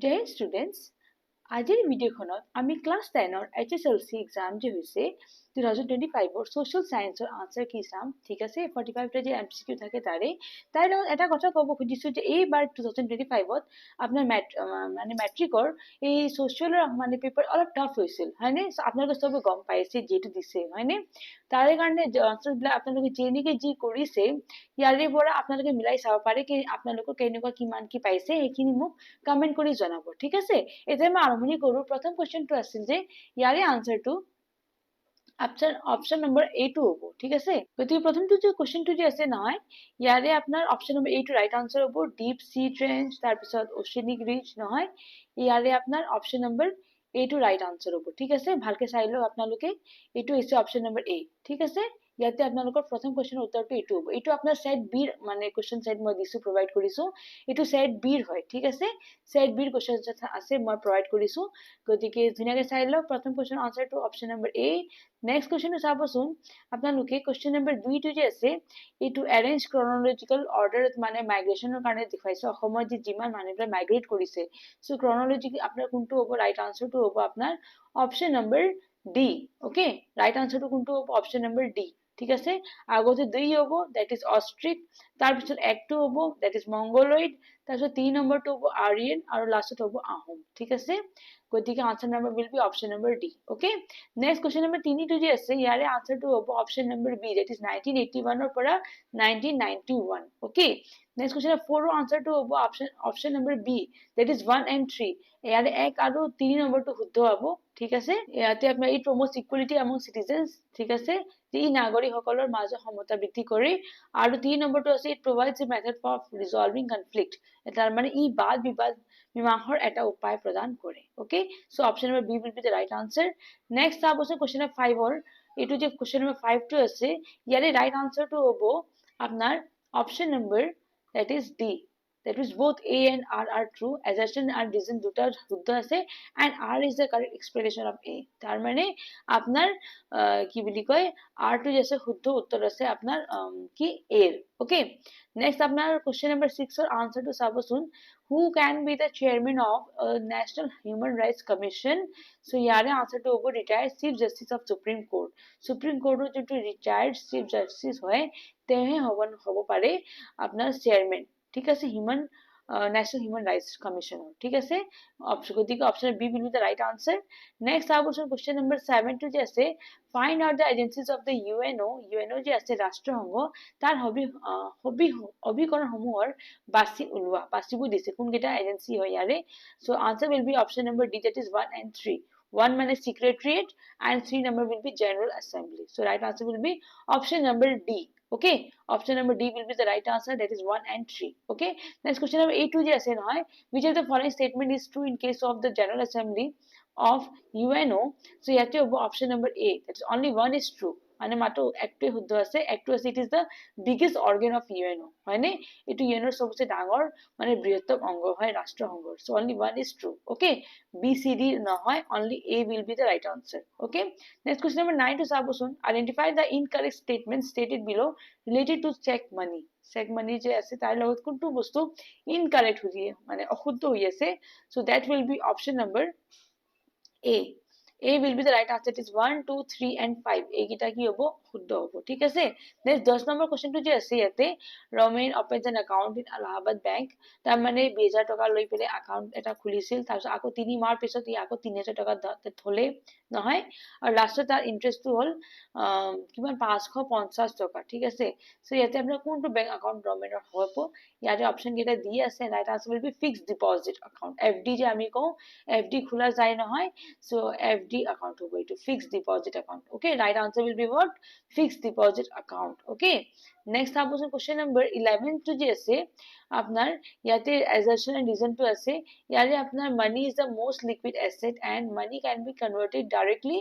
Dear students, আজিৰ ভিডিঅ'খনত আমি class 10 HSLC exam যে হৈছে 2025 social science answer কি চাম ঠিক আছে 45 টা যে MCQ থাকে তাৰে তাই লগত এটা কথা ক'ব খুজিছো যে এইবাৰ 2025 আপোনাৰ মানে মেট্ৰিকৰ এই social মানে পেপাৰ অলপ টাফ হৈছিল হয়নে আপোনালোকে সবে গম পাইছে যেটো দিছে হয়নে তাৰে কাৰণে আনসাৰ বিলাক আপোনালোকে যেনেকে যি কৰিছে ইয়াৰে পৰা আপোনালোকে মিলাই চাব পাৰে কি আপোনালোকৰ কেনেকুৱা কিমান কি পাইছে এইখিনি মোক কমেন্ট কৰি জনাব ঠিক আছে এতিয়া মই আৰম্ভণি কৰো প্ৰথম কোৱেশ্চনটো আছিল যে ইয়াৰে আনসাৰটো অপশন নম্বৰ A টো হ'ব ঠিক আছে গতিকে প্ৰথমটো যে কোৱেশ্চনটো যে আছে নহয় ইয়াৰে আপোনাৰ অপশন নম্বৰ A টো ৰাইট আনসাৰ হ'ব ডিপ সি ট্ৰেঞ্চ তাৰ পিছত ওশেনিক ৰিজ নহয় ইয়াৰে আপোনাৰ অপশন নম্বৰ A টো ৰাইট আনসাৰ হ'ব ঠিক আছে ভালকে চাই লওক আপোনালোকে এইটো হৈছে অপশন নম্বৰ A ঠিক আছে ইয়াতে আপোনালোকৰ প্ৰথম কোৱেশ্চনৰ উত্তৰটো এইটো হ'ব এইটো আপোনাৰ সেট বি মানে কোৱেশ্চন সেট মই দিছো প্ৰভাইড কৰিছো এইটো সেট বি হয় ঠিক আছে সেট বি কোৱেশ্চন আছে মই প্ৰভাইড কৰিছো গতিকে ধুনিয়াকে চাই লওক প্ৰথম কোৱেশ্চনৰ আনসাৰটো অপশন নম্বৰ A নেক্সট কোৱেশ্চনটো চাবচোন আপোনালোকে কোৱেশ্চন নম্বৰ 2 টো যে আছে এইটো এৰেঞ্জ ক্ৰনলজিক্যাল অৰ্ডাৰত মানে মাইগ্ৰেচনৰ কাৰণে দেখুৱাইছে অসমত যে যিমান মানুহবিলাক মাইগ্ৰেট কৰিছে সো ক্ৰনলজিক্যালি আপোনাৰ কোনটো হ'ব ৰাইট আনসাৰটো হ'ব আপোনাৰ option number D okay right আনসাৰটো কোনটো হ'ব অপশন নম্বৰ ডি ঠিক আছে আগতে 2 হ'ব দ্যাট ইজ অস্ট্ৰিক তাৰ পিছত 1 টো হ'ব দ্যাট ইজ মংগোলয়েড তাৰ পিছত 3 নম্বৰটো হ'ব আৰিয়ান আৰু লাষ্টত হ'ব আহোম ঠিক আছে গতিকে answer number will be option number D okay next question number 3 টো যে আছে ইয়াৰে আনসাৰটো হ'ব option number B that is 1981 ৰ পৰা 1991 okay next question 4 ৰ আনসাৰটো হ'ব option number B that is 1 and 3 ইয়াৰে 1 আৰু 3 নম্বৰটো শুদ্ধ হ'ব ঠিক আছে ইয়াতে আপোনাৰ ই promotes equality among citizens ঠিক আছে ই নাগৰিকসকলৰ মাজত সমতা বৃদ্ধি কৰে আৰু 3 নম্বৰটো আছে it provides a method for resolving conflict তাৰ মানে ই বাদ বিবাদ মীমাংসাৰ এটা উপায় প্ৰদান কৰে okay so option number B will be the right answer next চাবচোন question number 5 ৰ এইটো যে question number 5 টো আছে ইয়াৰে right answer টো হ'ব আপোনাৰ option number that is D that is both A and R are true assertion and reason দুটা শুদ্ধ আছে and R is the correct explanation of A তাৰ মানে আপনার কি বুলি কয় R টো যে শুদ্ধ উত্তর আছে আপনার কি A ওকে নেক্সট আপনার কোশ্চেন নাম্বার 6 এর আনসার টু চাবচোন who can be the chairman of National Human Rights Commission so ইয়াৰে আনসাৰটো হ'ব retired chief justice of supreme court ৰ যোনটো retired chief justice হয় তেহে হ'ব পাৰে আপনার চেয়ারম্যান ঠিক আছে National Human Rights Commission ঠিক আছে option B will be the right answer next চাবচোন question number 7 টো যে আছে find out the agencies of the UNO যে আছে ৰাষ্ট্ৰসংঘ তাৰ অভিকৰণ সমূহৰ বাছিবোৰ দিছে কোনকেইটা এজেন্সি হয় ইয়াৰে so answer will be option number D that is 1 and 3 1 মানে secretariat and 3 number will be general assembly so right answer will be option number D okay option number D will be the right answer that is 1 and 3 okay next question number 8 যে আছে নহয় which of the following statement is true in case of the general assembly of UNO so ইয়াতে হ'ব option number A that is only one is true মানে মাত্ৰ একটোৱে শুদ্ধ আছে একটো আছে it is the biggest organ of UNO হয়নে এটো UNO ৰ সবচে ডাঙৰ মানে বৃহত্তম অংগ হয় ৰাষ্ট্ৰসংঘৰ so only one is true okay B C D নহয় only A will be the right answer okay next question number 9 to চাবচোন identify the incorrect statement stated below related to check money যে আছে তাৰ লগত কোনটো বস্তু incorrect হৈ মানে অশুদ্ধ হৈ আছে so that will be option number A will be the right answer it is 1 2 3 and 5 এইকেইটা কি হ'ব শুদ্ধ হ'ব ঠিক আছে নেক্সট 10 নম্বৰ কোশ্চেনটো যে আছে ইয়াতে Ramen opens an account in Allahabad Bank তাৰ মানে 2000 টকা লৈ পেলে একাউন্ট এটা খুলিছিল তাৰপিছত আকৌ 3 মাহৰ পিছত ই আকৌ 3000 টকা থলে নহয় আৰু লাষ্টত তাৰ ইন্টাৰেষ্টটো হ'ল কিমান 550 টকা ঠিক আছে সো ইয়াতে আপোনাৰ কোনটো বেংক একাউন্ট ৰমেনৰ হ'ব ইয়াতে অপচন কেইটা দি আছে right answer will be fixed deposit account FD যে আমি কওঁ FD খোলা যায় নহয় so FD account hobo itu fixed deposit account okay right answer will be what fixed deposit account okay next saboson question number 11 to je ase apnar yate assertion and reason to ase yare apnar money is the most liquid asset and money can be converted directly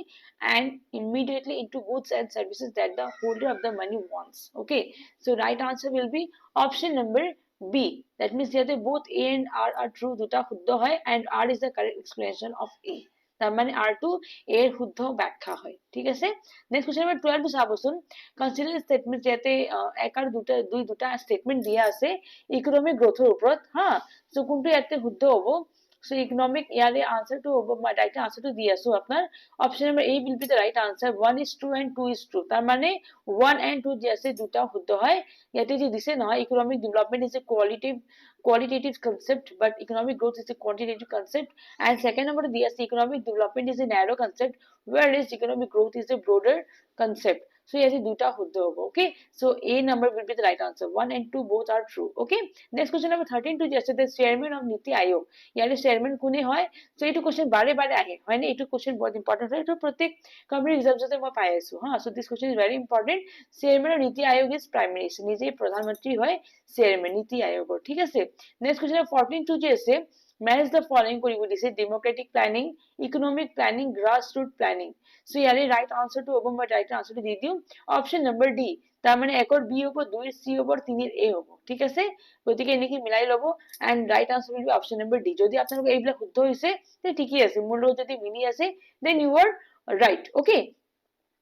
and immediately into goods and services that the holder of the money wants okay so right answer will be option number B that means yate both A and R are true duta শুদ্ধ হয় and R is the correct explanation of A তার মানে R2 এর শুদ্ধ ব্যাখ্যা হয় ঠিক আছে নেক্সট কোশ্চেন নাম্বার 12 টো চাবচোন কনসিডার স্টেটমেন্ট যাতে এক আর দুটা স্টেটমেন্ট দিয়া আছে ইকোনমিক গ্ৰোথৰ ওপৰত হা সো কোনটো ইয়াতে শুদ্ধ হ'ব So economic ইয়াৰে answer to হ'ব মই ডাইৰেক্ট answer to দি আছো আপোনাৰ option number A will be the right answer 1 is true and 2 is true তাৰ মানে 1 and 2 যে আছে দুটা শুদ্ধ হয় ইয়াতে যে দিছে নহয় economic development is a qualitative concept but economic growth is a quantitative concept and second number দি আছে economic development is a narrow concept whereas economic growth is a broader concept. So ইয়াতে দুটা শুদ্ধ হ'ব okay so A number will be the right answer 1 and 2 both are true okay next question number 13 to just the chairman of Niti Aayog ইয়াৰে chairman কোনে হয় so এইটো question বাৰে বাৰে আহে হয় না এইটো question বহুত important হয় এইটো প্ৰত্যেক কম্পিটিটিভ এক্সামছতে মই পাই আছো হা so this question is very important chairman of Niti Aayog is prime minister নিজে প্ৰধানমন্ত্ৰী হয় chairman Niti Aayogৰ ঠিক আছে next question 14 to যে আছে match the following কৰিব দিছে democratic planning economic planning grassroots planning so ইয়াৰে right answer to হ'ব মই right answer to দি দিম option number D তাৰ মানে একৰ B হ'ব 2 C হ'ব 3 A হ'ব ঠিক আছে গতিকে এনেকি মিলাই লব and right answer will be option number D যদি আপোনালোক এইবিলাক শুদ্ধ হৈছে তে ঠিকই আছে মোৰ লগত যদি মিলি আছে then you are right okay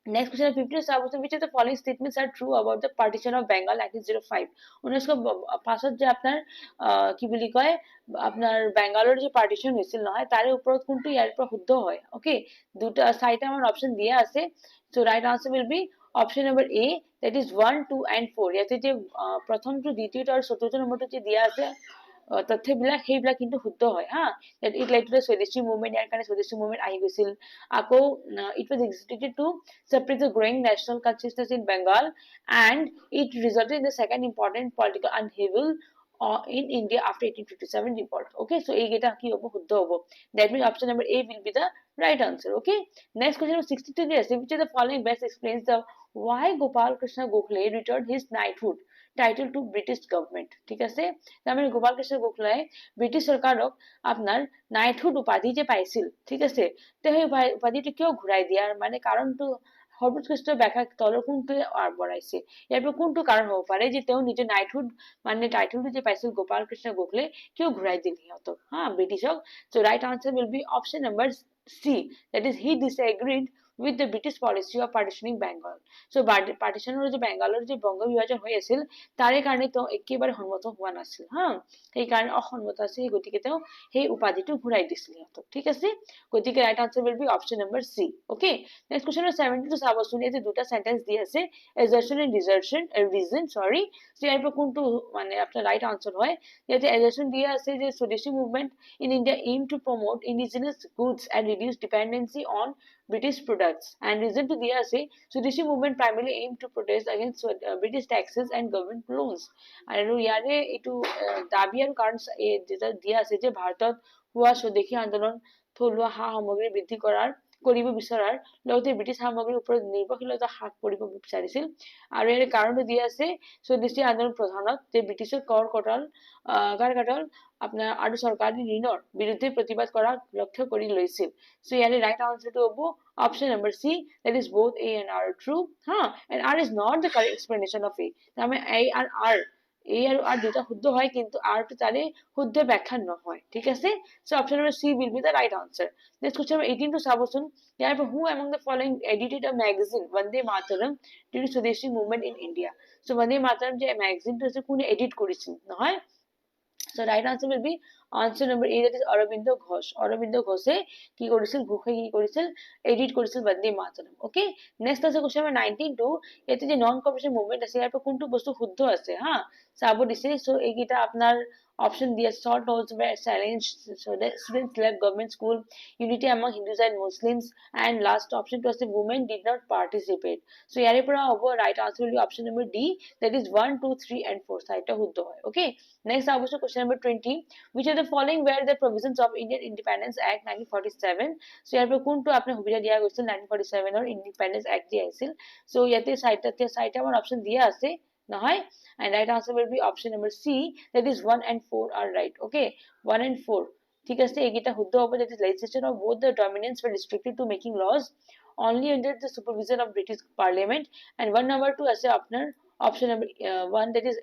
next question 15 চাবচোন which of the following statements are true about the partition of Bengal 1905 1905 যে আপনার কি বুলি কয় আপনার বেঙ্গালোর যে পার্টিশন হয়েছিল নহয় তার উপর কোনটো ইয়ার উপর শুদ্ধ হয় ওকে দুটা সাইডে আমার অপশন দিয়া আছে so right answer will be option number A that is 1 2 and 4 ইয়াতে যে প্রথমটো দ্বিতীয়টো আর চতুর্থ নম্বরটো যে দিয়া আছে তথ্যবিলাক সেইবিলাক কিন্তু শুদ্ধ হয় হা that it led to the স্বদেশী মুভমেন্ট ইয়াৰ কাৰণে স্বদেশী মুভমেন্ট আহি গৈছিল আকৌ it was executed to separate the growing national consciousness in Bengal and it resulted in the second important political upheaval in India after 1857 revolt okay so এই গেটা কি হ'ব শুদ্ধ হ'ব that means option number A will be the right answer okay next question 62 is which of the following best explains the why Gopal Krishna Gokhale returned his knighthood title to British government ঠিক আছে তার মানে Gopal Krishna Gokhale British সরকারক আপনার knighthood উপাধি যে পাইছিল ঠিক আছে তে সেই উপাধিটো কিয় ঘূৰাই দিয়াৰ মানে কাৰণটো সৰ্বোৎকৃষ্ট ব্যাখ্যা তলৰ কোনটো বঢ়াইছে ইয়াৰ পৰা কোনটো কাৰণ হ'ব পাৰে যে তেওঁ নিজৰ নাইটহুড মানে টাইটেলটো যে পাইছিল গোপাল কৃষ্ণ গোখলে কিয় ঘূৰাই দিল সিহঁতক হা ব্ৰিটিছক so right answer will be option number C that is he disagreed with the British policy of partitioning Bengal so partitioner যে বেঙ্গালৰ যে বংগ বিভাজন হৈ আছিল তাৰে কাৰণে তেওঁ একেবাৰে সন্মত হোৱা নাছিল হা সেই কাৰণে অসন্মত আছিল গতিকে তেওঁ সেই উপাধিটো ঘূৰাই দিছিল সিহঁতক ঠিক আছে গতিকে right answer will be option number C okay next question 72 চাবচোন ইয়াতে দুটা সেন্টেন্স দি আছে assertion and reason sorry so ইয়াৰ পৰা কোনটো মানে আপোনাৰ right answer হয় ইয়াতে assertion দিয়া আছে যে স্বদেশী movement in India aim to promote indigenous goods and reduce dependency on British products and reason to দিয়া আছে স্বদেশী movement primarily aim to protest against British taxes and government loans আৰু ইয়াৰে এইটো দাবী আৰু কাৰণ যেটা দিয়া আছে যে ভাৰতত হোৱা স্বদেশী আন্দোলন থলুৱা সা সামগ্ৰী বৃদ্ধি কৰিব বিচৰাৰ লগতে ব্ৰিটিছ সামগ্ৰীৰ ওপৰত নিৰ্ভৰশীলতা হ্ৰাস কৰিব বিচাৰিছিল আৰু ইয়াৰ কাৰণটো দিয়া আছে স্বদেশী আন্দোলন প্ৰধানত যে ব্ৰিটিছৰ কৰ কটল আপনাৰ আৰু চৰকাৰী ঋণৰ বিৰুদ্ধে প্ৰতিবাদ কৰাৰ লক্ষ্য কৰি লৈছিল so ইয়াৰে right answer to হ'ব option number C that is both A and R true and R is not the correct explanation of A তাৰমানে A and R A আৰু R দুটা শুদ্ধ হয় কিন্তু R টো তাৰে শুদ্ধ ব্যাখ্যা নহয় ঠিক আছে so option number C will be the right answer next question number 18 to চাবচোন ইয়াৰ পৰা who among the following edited a magazine Vande Mataram during Swadeshi movement in India so Vande Mataram যে magazine টো আছে কোনে edit কৰিছিল নহয় so right answer will be answer number A that is Aurobindo Ghosh Aurobindo Ghoshe কি কৰিছিল ঘোষে কি কৰিছিল এডিট কৰিছিল বন্দে মাতৰম okay next আছে question number 19 to এতে যে নন কমিশন মুভমেন্ট আছে ইয়াৰ পৰা কোনটো বস্তু শুদ্ধ আছে হা চাব দিছে so এইগিটা আপনার option দিয়ে short notes were challenged so the students left government school unity among Hindus and Muslims and last option to the women did not participate so ইয়াৰে পৰা হ'ব right answer will be option number D that is 1 2 3 and 4 সাইটা শুদ্ধ হয় okay next অবশ্য question number 20 which of the following were the provisions of Indian Independence Act 1947 so ইয়াৰ পৰা কোনটো আপনি সুবিধা দিয়া গৈছিল 1947 ৰ Independence Act দিয়া আছিল so ইয়াতে সাইটা আমাৰ option দিয়া আছে নহয় and right answer will be option number C that is 1 and 4 are right okay 1 and 4 ঠিক আছে এইগিটা শুদ্ধ হবে that is legislation of both the dominants were restricted to making laws only under the supervision of British Parliament and one number 2 আছে আপনার option number 1 that is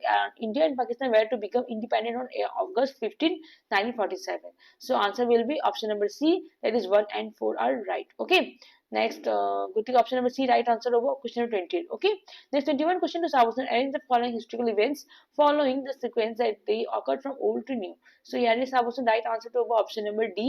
India and Pakistan were to become independent on August 15 1947 so answer will be option number C that is 1 and 4 are right okay Next, গতিকে option number C right answer হ'ব question number 20. Okay. Next 21 question to চাবচোন, arrange the following historical events following the sequence that they occurred from old to new. So ইয়াৰে চাবচোন right answer টো হ'ব option number D,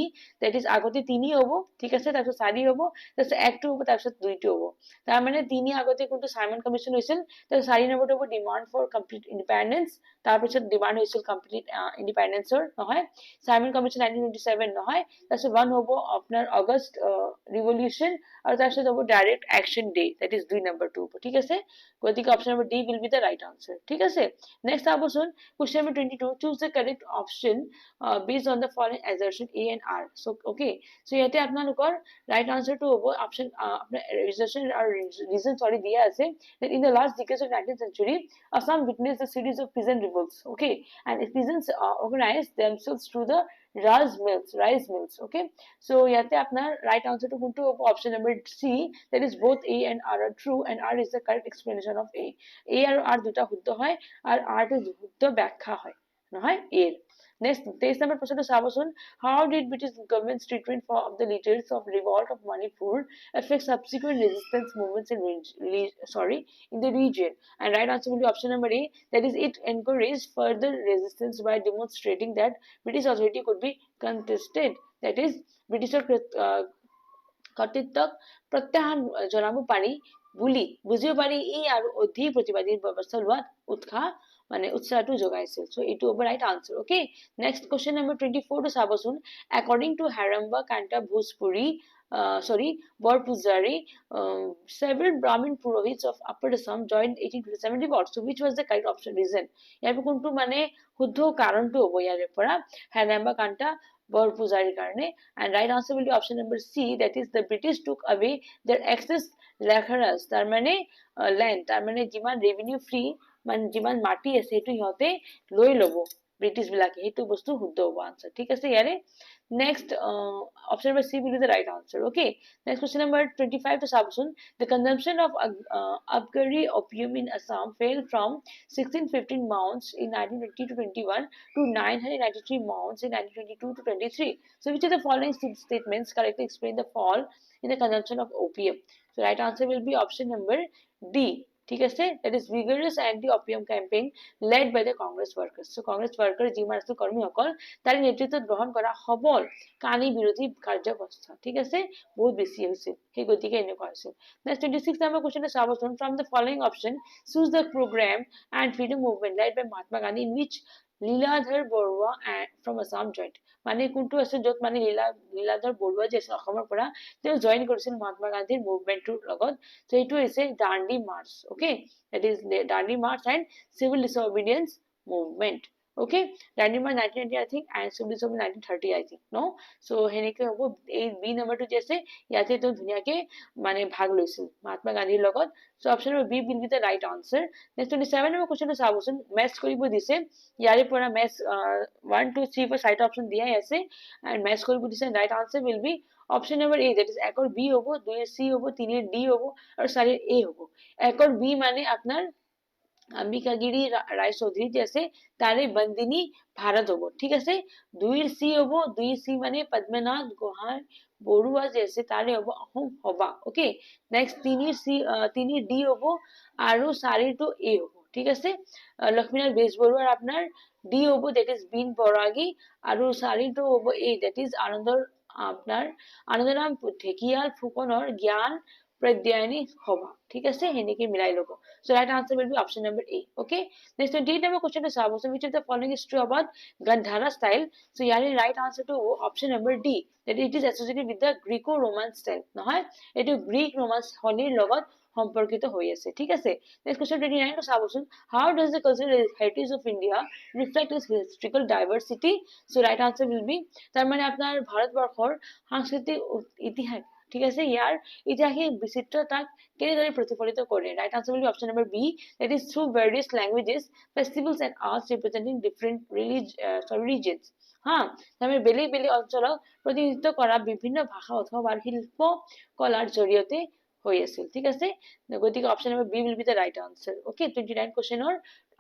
that is আগতে তিনি হ'ব, ঠিক আছে, তাৰপিছত চাৰি হ'ব, তাৰপিছত একটো হ'ব, তাৰপিছত দুইটো হ'ব। তাৰ মানে তিনি আগতে কোনটো সাইমন কমিশ্যন হৈছিল, তাৰপিছত চাৰি নম্বৰটো হ'ব ডিমাণ্ড ফৰ কমপ্লিট ইণ্ডিপেণ্ডেন্স, তাৰপিছত ডিমাণ্ড হৈছিল কমপ্লিট ইণ্ডিপেণ্ডেন্সৰ, নহয় সাইমন কমিশ্যন 1927 নহয়, তাৰপিছত ওৱান হ'ব আপোনাৰ অগষ্ট ৰিভলিউশ্যন, আৰু তাৰপিছত হ'ব direct action day, that is 2 নম্বৰটো হ'ব, ঠিক আছে। গতিকে option number D will be the right answer, ঠিক আছে। নেক্সট চাবচোন question number 22, choose the correct option based on the following assertion A and R. So' okay, so' ইয়াতে আপোনালোকৰ ৰাইট আনসাৰটো হ'ব অপশ্যন আপোনাৰ ৰিজাৰ্ভেশ্যন আৰু ৰিজন সৰি দিয়া আছে, that in the last decades of 19th century Assam witnessed a series of peasant revolts, okay, and peasants organized themselves through the rice mills, okay. So ইয়াতে আপোনাৰ right answer টো কোনটো হ'ব, option number C, that is both A and R are true and R is the correct explanation of A. A আৰু R দুটা শুদ্ধ হয় আৰু R টো শুদ্ধ ব্যাখ্যা হয়, নহয় A ৰ। Next 23 number প্রশ্নটো চাবচোন, how did British government's treatment of the leaders of revolt of Manipur affect subsequent resistance movements in the region? And right answer will be option number A, that is it encouraged further resistance by demonstrating that British authority could be contested, that is ব্ৰিটিছৰ কৰ্তৃত্বক প্ৰত্যাহ্বান জনাব পাৰি বুলি বুজিব পাৰি ই আৰু অধিক প্ৰতিবাদী ব্যৱস্থা লোৱাত উৎসাহটো যোগাইছিল। সো এইটো হ'ব right answer, okay. Next question number 24 টো চাবচোন, according to Haramba Kanta Bhojpuri Borpuzari, several Brahmin Purohits of Upper Assam joined 1827 revolt. So which was the correct option reason? ইয়াৰ পৰা কোনটো শুদ্ধ কাৰণটো হ'ব ইয়াৰে পৰা, Haramba Kanta Borpuzari কাৰণে, and right answer will be option number C, that is the British took away their excess লেখাৰাজ, তাৰ land, তাৰ যিমান revenue free যিমান মাটি আছে সেইটো সিহঁতে লৈ ল'ব ব্ৰিটিছ বিলাকে, সেইটো বস্তু শুদ্ধ হ'ব আনসাৰ, ঠিক আছে ইয়াৰে। Next, option number C will be the right answer, okay. Next question number 25 to sabsun, the consumption of Abgari opium in Assam fell from 1615 mounds in 1920 to 21 to 993 mounds in 1922 to 23. So which of the following statements correctly explain the fall in the consumption of opium? So right answer will be option number D, ঠিক আছে, that is vigorous anti-opium campaign led by the Congress workers. So Congress workers যিমান আছিল কৰ্মীসকল তাৰ নেতৃত্বত গ্ৰহণ কৰা সবল কানি বিৰোধী কাৰ্যব্যৱস্থা, ঠিক আছে, বহুত বেছি হৈছিল, সেই গতিকে এনেকুৱা হৈছিল। Next 26 number question to চাবচোন, from the following option choose the program and freedom movement led by Mahatma Gandhi in which Liladhar Barua from Assam joined. কোনটো আছে য'ত লীলাধৰ বৰুৱা যে আছে অসমৰ পৰা তেওঁ জইন কৰিছিল মহাত্মা গান্ধীৰ মুভমেন্টৰ লগত, so এইটো হৈছে Dandi March, okay, that is Dandi March and civil disobedience movement, okay. Dandi March 1990 I think and civil disobedience 1930 I think, no, so হেনেকে হ'ব এই বি নম্বৰটো যে আছে ইয়াতে তো ধুনিয়াকে ভাগ লৈছিল মহাত্মা গান্ধীৰ লগত, so option number B will be the right answer. Next 27 number question to চাবচোন, মেচ কৰিব দিছে, ইয়াৰে পৰা মেচ 1 2 3 4 চাৰিটা অপচন দিয়াই আছে and মেচ কৰিব দিছে, right answer will be option number A, that is একৰ B হ'ব, 2 C হ'ব, 3 D হ'ব আৰু 4 A হ'ব। একৰ B আপোনাৰ অম্বিকাগিৰি ৰায় চৌধুৰী যে আছে তাৰে বন্দিনী ভাৰত হ'ব, ঠিক আছে। 2 C হ'ব, 2 C পদ্মনাথ গোহাঁই বৰুৱা যে আছে তাৰে হ'ব অসম সভা, ওকে। নেক্সট 3 D হ'ব আৰু 4 টো A হ'ব, ঠিক আছে। লক্ষ্মীনাথ বেজবৰুৱাৰ আপোনাৰ D হ'ব, that is বিন বৰাগী, আৰু 4 টো হ'ব A, that is Anandaram Dhekial ফুকনৰ জ্ঞান প্ৰদ্যায়নী সভা, ঠিক আছে, হেনেকে মিলাই ল'ব। So right answer will be option number A, okay. Next 28 number question to চাবচোন, which of the following is true about Gandhara style? So ইয়াৰে right answer to option number D, that it is associated with the Greco-Roman style, নহয় এইটো Greek Roman শৈলীৰ লগত সম্পৰ্কিত হৈ আছে, ঠিক আছে। Next question 29 to চাবচোন, how does the cultural heritage of India reflect its historical diversity? So right answer will be তাৰ আপোনাৰ ভাৰতবৰ্ষৰ সাংস্কৃতিক ইতিহাস, ঠিক আছে, ইয়াৰ ঐতিহাসিক বিচিত্ৰতাক কেনেদৰে প্ৰতিফলিত কৰে, right answer will be option number B, that is through various languages, festivals and arts representing different regions. বেলেগ বেলেগ অঞ্চলক প্ৰতিনিধিত্ব কৰা বিভিন্ন ভাষা অথবা শিল্প কলাৰ জৰিয়তে হৈ আছিল ঠিক আছে গতিকে option number B will be the right answer okay 29 কোৱেশ্চনৰ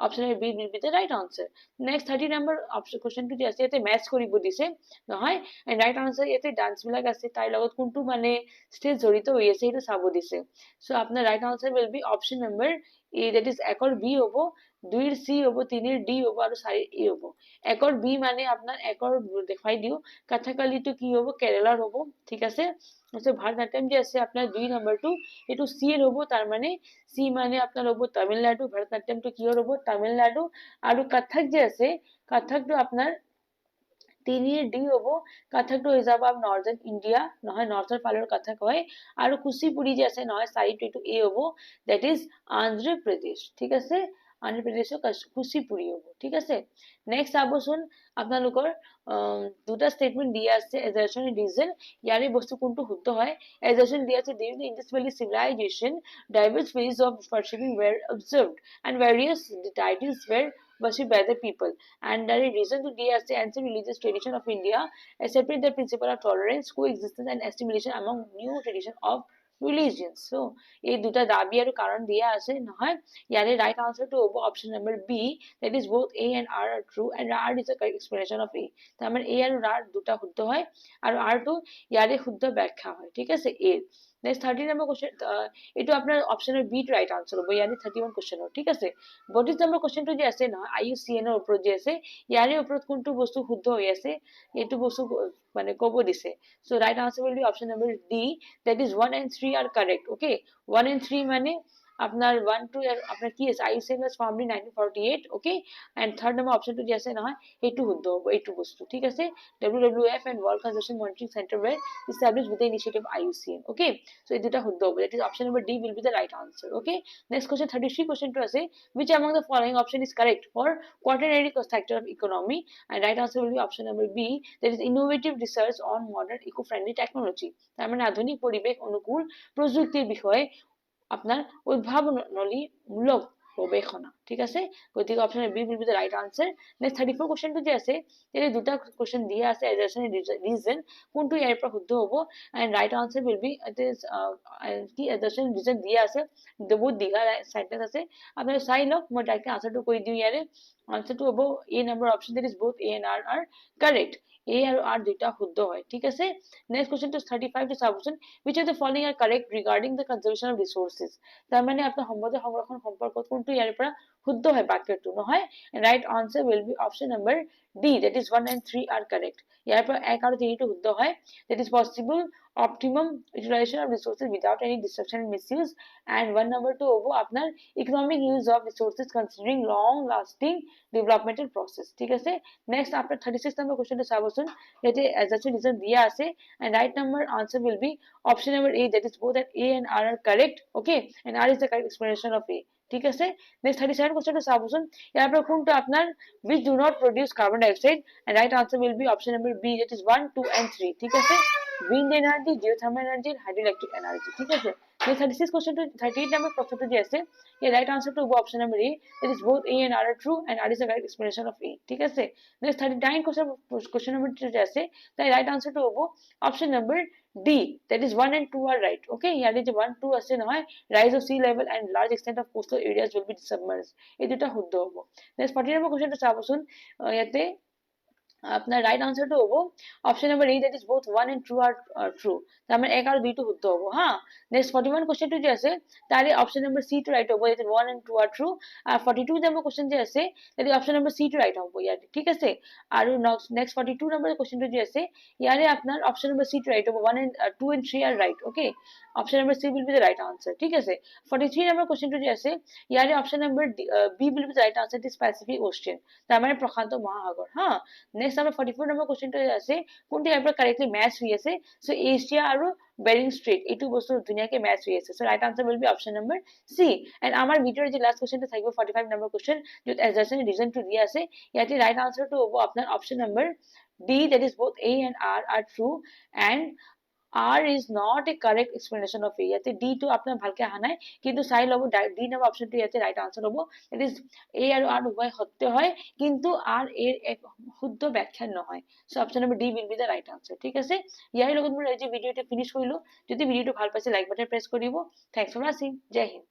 option number B will be the right answer next 30 number কোৱেশ্চনটো যে আছে ইয়াতে মেচ কৰিব দিছে নহয় এণ্ড ৰাইট আনসাৰ ইয়াতে ডান্স বিলাক আছে তাৰ লগত কোনটো মানে ষ্টেজ জড়িত হৈ আছে সেইটো চাব দিছে সো আপোনাৰ right answer will B option number A that is একৰ বি হ'ব দুইৰ চি হ'ব তিনিৰ ডি হ'ব আৰু চাৰিৰ এ হ'ব একৰ বি মানে আপোনাৰ একৰ দেখাই দিও কথাকালিটো কি হ'ব কেৰেলাৰ হ'ব ঠিক আছে তো ভাৰতনাট্যম যে আছে আপোনাৰ 2 নম্বৰটো এটো সি এৰ হ'ব তাৰ মানে সি মানে আপোনাৰ হ'ব তামিলনাডু ভাৰতনাট্যমটো কি হ'ব তামিলনাডু আৰু কথক যে আছে কথকটো আপোনাৰ তিনিৰ ডি হ'ব কথকটো হৈ যাব নৰ্থাৰ্ণ ইণ্ডিয়া নহয় নৰ্থৰ ফালৰ কথক হয় আৰু কুচিপুড়ি যে আছে নহয় চাৰিটো এটো এ হ'ব দ্যাট ইজ আন্ধ্ৰ প্ৰদেশ ঠিক আছে আন্ধ্ৰ প্ৰদেশৰ কুচিপুড়ি হ'ব ঠিক আছে নেক্সট চাবচোন আপোনালোকৰ দুটা স্টেটমেন্ট দিয়া আছে assertion and reason ইয়াৰে বস্তু কোনটো শুদ্ধ হয় assertion দিয়া আছে during the Indus Valley civilization diverse ways of worshiping were observed and various deities were worshipped by the people and the reason to দিয়া আছে ancient religious tradition of India accepted the principle of tolerance coexistence and assimilation among new tradition of religions so এই দুটা দাবি আৰু কাৰণ দিয়া আছে নহয় ইয়াৰে right answer to হ'ব option number B that is both A and R are true and R is the correct explanation of A তাৰ মানে A আৰু R দুটা শুদ্ধ হয় আৰু R টো ইয়াৰে শুদ্ধ ব্যাখ্যা হয় ঠিক আছে A next 30 number question এটো আপোনাৰ অপশনৰ B টো right answer হ'ব ইয়াৰে 31 question ঠিক আছে 32 number question টো যে আছে না IUCN ৰ ওপৰত যে আছে ইয়াৰে ওপৰত কোনটো বস্তু শুদ্ধ হৈ আছে এটো বস্তু মানে ক'ব দিছে so right answer will be option number D that is 1 and 3 are correct okay 1 and 3 মানে আপনার 1 2 এর আপনার কি আছে IUCN was formed in 1948 okay and third number option to যে আছে নহয় এটু শুদ্ধ হ'ব এটু বস্তু ঠিক আছে WWF and World Conservation Monitoring Center were established with the initiative IUCN okay so এই দুটা শুদ্ধ হবে that is option number D will be the right answer okay next question 33 question to আছে which among the following option is correct for quaternary sector of economy and right answer will be option number B that is innovative research on modern eco-friendly technology তার মানে আধুনিক পরিবেশ অনুকূল প্রযুক্তির বিষয়ে আপনার উদ্ভাবনমূলক গবেষণা ঠিক আছে গতিকে option B will be the right answer next 34 question টো যে আছে এই দুটা কোশ্চেন দিয়া আছে assertion and reason কোনটো ইয়াৰ পৰা শুদ্ধ হ'ব and right answer will be it is কি assertion and reason দিয়া আছে বহুত দীঘল সেন্টেন্স আছে আপোনালোকে চাই লওক মই ডাইৰেক্ট আনসাৰটো কৈ দিও ইয়াৰে আনসাৰটো হ'ব A number option that is both A and R are correct A আৰু R দুটা শুদ্ধ হয় ঠিক আছে নেক্সট কোশ্চেন টো 35 টো চাবচোন which of the following are correct regarding the conservation of resources তাৰ মানে আপোনাৰ সম্পদ সংৰক্ষণ সম্পৰ্কত কোনটো ইয়াৰ পৰা শুদ্ধ হয় বাক্যটো নহয় right answer will be option number D that is 1 and 3 are correct ইয়াৰ পৰা 1 আৰু 3 টো শুদ্ধ হয় that is possible optimum utilization of resources without any destruction and misuse and 1 number 2 হ'ব আপনার economic use of resources considering long lasting developmental process ঠিক আছে next আপনার 36 number question টো চাবচোন এতে assertion reason দিয়া আছে and right number answer will be option number A that is both that A and R are correct okay and R is the correct explanation of A ঠিক আছে next 37 question টো চাবচোন ইয়াৰ পৰা কোনটো আপনার which do not produce carbon dioxide and right answer will be option number B that is 1 2 and 3 ঠিক আছে wind energy geothermal energy hydroelectric energy ঠিক আছে next 36 question to 38 number question to যে আছে yeah right answer to option number A that is both A and R are true and R is the correct explanation of A ঠিক আছে next 39 question number 2 যে আছে তাই right answer to option number D that is 1 and 2 are right okay ইয়াৰে যে 1 2 আছে নহয় rise of sea level and large extent of coastal areas will be submerged এই দুটা শুদ্ধ হ'ব next 40 number question টো চাবচোন ইয়াতে আপনার রাইট আনসারটা হবো option number A that is both 1 and 2 আর ট্রু তার মানে 1 আর 2 টো শুদ্ধ হবো হ্যাঁ নেক্সট 41 কোশ্চেন যে আছে তারে অপশন নাম্বার সি টু রাইট হবো দ্যাট 1 and 2 আর ট্রু আর 42 নাম্বার কোশ্চেন যে আছে তারে অপশন নাম্বার সি টু রাইট হবো ইয়ার ঠিক আছে আর নেক্সট 42 নাম্বার কোশ্চেন যে আছে ইয়ারে আপনার অপশন নাম্বার সি টু রাইট হবো 1 and 2 and 3 আর right okay option number C will be the right answer ঠিক আছে 43 নাম্বার কোশ্চেন যে আছে ইয়ারে option number B will be the right answer this Pacific Ocean তার মানে প্রশান্ত মহাসাগর হ্যাঁ নেক্সট আমরা 44 নম্বৰ কোশ্চেনটো আছে কোনটো ইয়াৰ পৰা কাৰেক্টলি ম্যাচ হৈ আছে সো এছিয়া আৰু বেৰিং ষ্ট্ৰেট এইটো বস্তু ধুনিয়াকে ম্যাচ হৈ আছে so right answer will be option number C and আমাৰ ভিডিওৰ যে লাষ্ট কোশ্চেনটো থাকিব 45 নম্বৰ কোশ্চেন যত assertion reason to দিয়া আছে ইয়াতে ৰাইট আনসাৰটো হ'ব আপোনাৰ option number D that is both A and R are true and R is not a correct explanation of A. ইয়াতে D টো আপোনাৰ ভালকে অহা নাই, কিন্তু চাই ল'ব D নামৰ অপশ্যনটো ইয়াতে ৰাইট আনসাৰ হ'ব। That is A আৰু R উভয় সত্য হয়, কিন্তু R এৰ এক শুদ্ধ ব্যাখ্যা নহয়। So option number D will be the right answer। ঠিক আছে, ইয়াৰ লগত মই আজি ভিডিঅ'টো ফিনিশ কৰিলো। যদি ভিডিঅ'টো ভাল পাইছে লাইক বাটন প্ৰেছ কৰিব। Thanks for watching। জয় হিন্দ।